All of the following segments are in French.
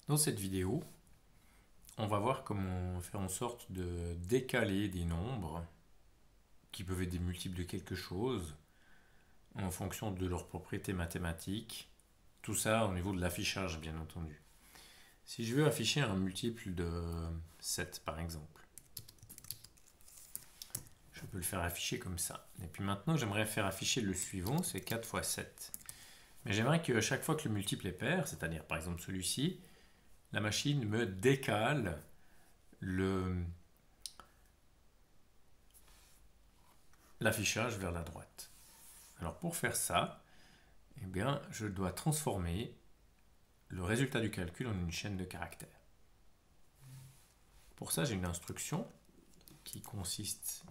Dans cette vidéo, on va voir comment faire en sorte de décaler des nombres qui peuvent être des multiples de quelque chose en fonction de leurs propriétés mathématiques. Tout ça au niveau de l'affichage, bien entendu. Si je veux afficher un multiple de 7, par exemple, je peux le faire afficher comme ça. Et puis maintenant, j'aimerais faire afficher le suivant, c'est 4 fois 7. Mais j'aimerais que chaque fois que le multiple est pair, c'est-à-dire par exemple celui-ci, la machine me décale l'affichage vers la droite. Alors pour faire ça, eh bien, je dois transformer le résultat du calcul en une chaîne de caractères. Pour ça, j'ai une instruction qui consiste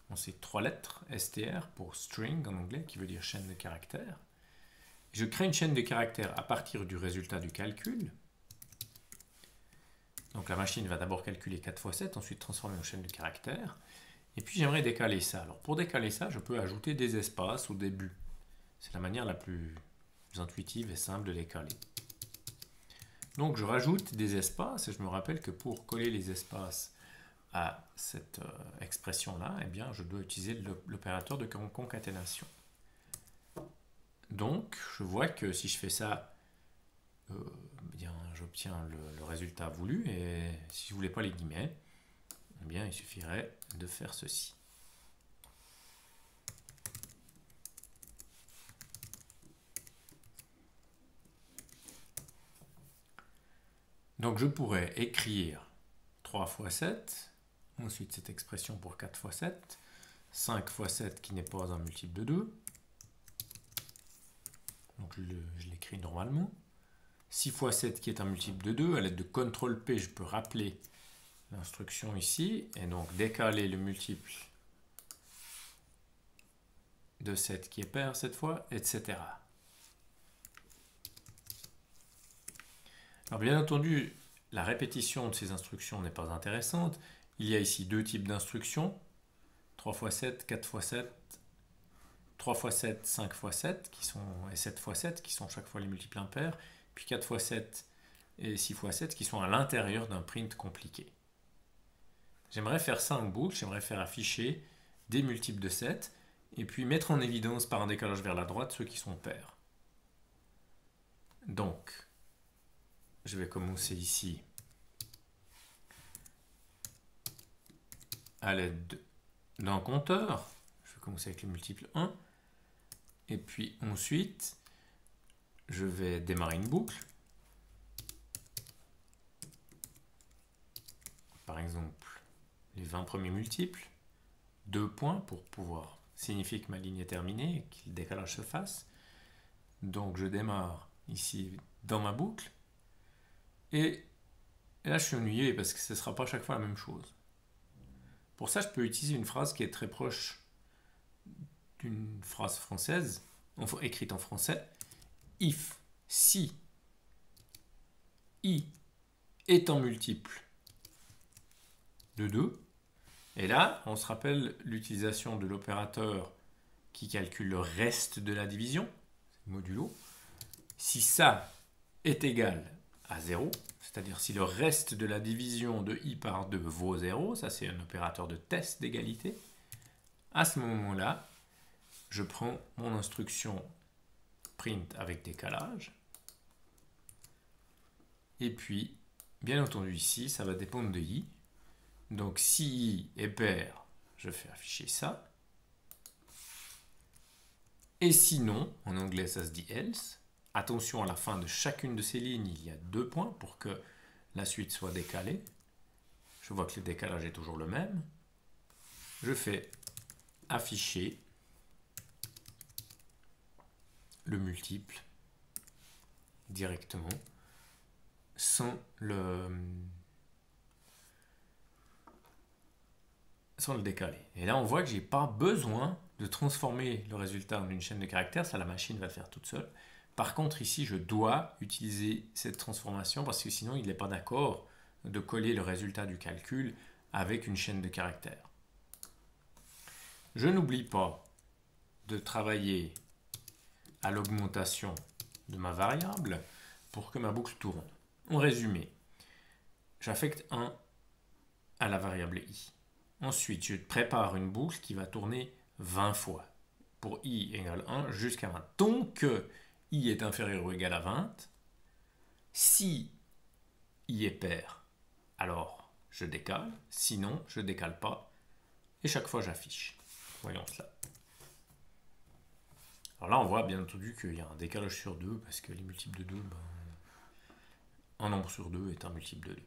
en ces 3 lettres, str pour string en anglais, qui veut dire chaîne de caractères. Je crée une chaîne de caractères à partir du résultat du calcul. Donc la machine va d'abord calculer 4 fois 7, ensuite transformer en chaîne de caractères. Et puis j'aimerais décaler ça. Alors pour décaler ça, je peux ajouter des espaces au début. C'est la manière la plus intuitive et simple de décaler. Donc je rajoute des espaces et je me rappelle que pour coller les espaces à cette expression-là, eh bien, je dois utiliser l'opérateur de concaténation. Donc je vois que si je fais ça, j'obtiens le résultat voulu, et si je ne voulais pas les guillemets, eh bien, il suffirait de faire ceci. Donc je pourrais écrire 3 fois 7, ensuite cette expression pour 4 fois 7, 5 fois 7 qui n'est pas un multiple de 2, donc je l'écris normalement, 6 fois 7 qui est un multiple de 2, à l'aide de CTRL-P, je peux rappeler l'instruction ici, et donc décaler le multiple de 7 qui est pair cette fois, etc. Alors bien entendu, la répétition de ces instructions n'est pas intéressante. Il y a ici deux types d'instructions, 3 fois 7, 4 fois 7, 3 fois 7, 5 fois 7, et 7 fois 7, qui sont chaque fois les multiples impairs, puis 4 fois 7 et 6 fois 7, qui sont à l'intérieur d'un print compliqué. J'aimerais faire ça en boucle, j'aimerais faire afficher des multiples de 7, et puis mettre en évidence par un décalage vers la droite ceux qui sont pairs. Donc, je vais commencer ici à l'aide d'un compteur. Je vais commencer avec le multiple 1. Et puis ensuite, je vais démarrer une boucle. Par exemple, les 20 premiers multiples. 2 points pour pouvoir signifier que ma ligne est terminée et que le décalage se fasse. Donc je démarre ici dans ma boucle. Et là, je suis ennuyé parce que ce ne sera pas chaque fois la même chose. Pour ça, je peux utiliser une phrase qui est très proche d'une phrase française, écrite en français. If, si, i est un multiple de 2. Et là, on se rappelle l'utilisation de l'opérateur qui calcule le reste de la division, modulo. Si ça est égal à 0, c'est-à-dire si le reste de la division de i par 2 vaut 0, ça c'est un opérateur de test d'égalité, à ce moment-là, je prends mon instruction print avec décalage, et puis, bien entendu ici, ça va dépendre de i. Donc si i est pair, je fais afficher ça. Et sinon, en anglais ça se dit else. Attention, à la fin de chacune de ces lignes, il y a 2 points pour que la suite soit décalée. Je vois que le décalage est toujours le même. Je fais afficher le multiple directement sans le décaler. Et là, on voit que je n'ai pas besoin de transformer le résultat en une chaîne de caractères. Ça, la machine va le faire toute seule. Par contre, ici, je dois utiliser cette transformation parce que sinon, il n'est pas d'accord de coller le résultat du calcul avec une chaîne de caractères. Je n'oublie pas de travailler à l'augmentation de ma variable pour que ma boucle tourne. En résumé, j'affecte 1 à la variable i. Ensuite, je prépare une boucle qui va tourner 20 fois pour i égale 1 jusqu'à 20. Tant que i est inférieur ou égal à 20, si i est pair, alors je décale, sinon je ne décale pas, et chaque fois j'affiche. Voyons cela. Alors là, on voit bien entendu qu'il y a un décalage sur 2, parce que les multiples de 2, un nombre sur 2 est un multiple de 2.